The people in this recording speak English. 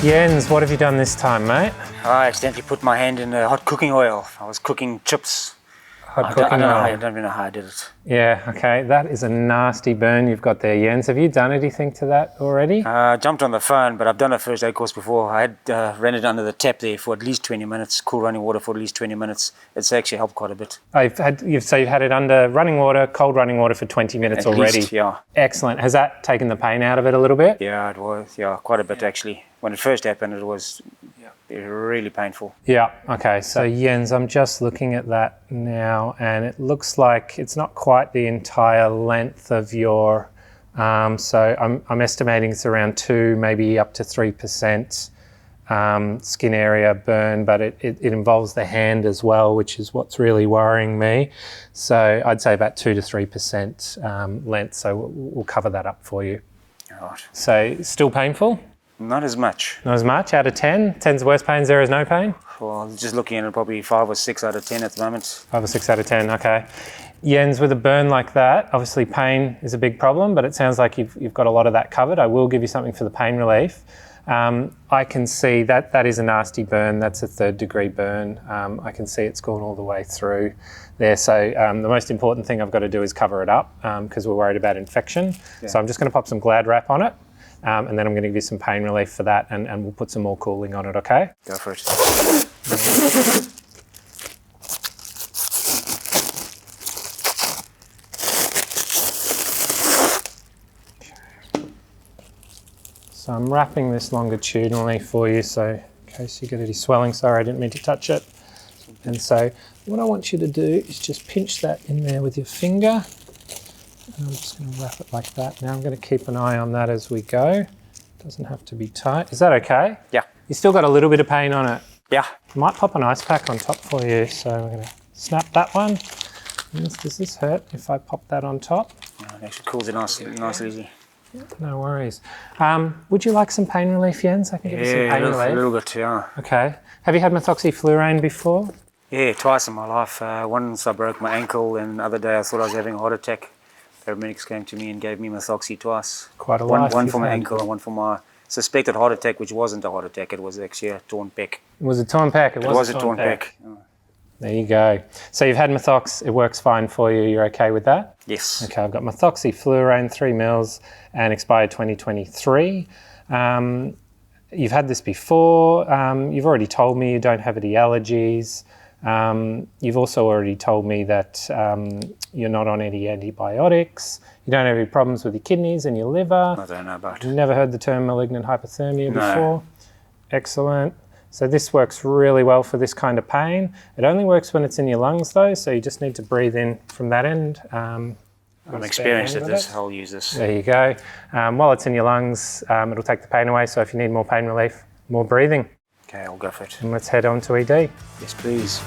Jens, what have you done this time, mate? I accidentally put my hand in hot cooking oil. I was cooking chips. Hot cooking oil. I don't even know how I did it. Yeah, okay. That is a nasty burn you've got there, Jens. Have you done anything to that already? I jumped on the phone, but I've done a first aid course before. I had ran it under the tap there for at least 20 minutes, cool running water for at least 20 minutes. It's actually helped quite a bit. You've had it under running water, cold running water for 20 minutes already? At least, yeah. Excellent. Has that taken the pain out of it a little bit? Yeah, it was. Yeah, quite a bit actually. When it first happened, it was really painful. Yeah, okay. So Jens, I'm just looking at that now and it looks like it's not quite the entire length of your arm. So I'm estimating it's around 2, maybe up to 3% skin area burn, but it involves the hand as well, which is what's really worrying me. So I'd say about 2 to 3% length. So we'll cover that up for you. Right. So still painful? Not as much. Not as much, out of 10? 10's the worst pain, 0 is no pain? Well, just looking at it, probably 5 or 6 out of 10 at the moment. 5 or 6 out of 10, okay. Jens, with a burn like that, obviously pain is a big problem, but it sounds like you've got a lot of that covered. I will give you something for the pain relief. I can see that is a nasty burn. That's a 3rd degree burn. I can see it's gone all the way through there. So the most important thing I've got to do is cover it up because we're worried about infection. Yeah. So I'm just going to pop some Glad wrap on it. And then I'm going to give you some pain relief for that and we'll put some more cooling on it, okay? Go for it. So I'm wrapping this longitudinally for you, so in case you get any swelling, sorry I didn't mean to touch it. And so what I want you to do is just pinch that in there with your finger. And I'm just going to wrap it like that. Now I'm going to keep an eye on that as we go. Doesn't have to be tight. Is that okay? Yeah. You still got a little bit of pain on it? Yeah. I might pop an ice pack on top for you. So we're going to snap that one. Does this hurt if I pop that on top? No, it actually cools it nice and easy. No worries. Would you like some pain relief, Jens? I can give you some pain relief. A little bit, yeah. Okay. Have you had methoxyflurane before? Yeah, twice in my life. Once I broke my ankle and the other day I thought I was having a heart attack. Paramedics came to me and gave me methoxy twice. Quite a lot. One for my ankle and one for my suspected heart attack, which wasn't a heart attack. It was actually a torn pec. It was a torn pec? It was a torn pec. Oh. There you go. So you've had methox, it works fine for you, you're okay with that? Yes. Okay, I've got methoxyflurane, 3 mils, and expired 2023. You've had this before. You've already told me you don't have any allergies. You've also already told me that you're not on any antibiotics. You don't have any problems with your kidneys and your liver. I don't know about it. You've never heard the term malignant hypothermia before? Excellent. So this works really well for this kind of pain. It only works when it's in your lungs though, so you just need to breathe in from that end. I'm experienced at this, I'll use this. There you go. While it's in your lungs, it'll take the pain away, so if you need more pain relief, more breathing. Okay, I'll go for it. And let's head on to ED. Yes, please.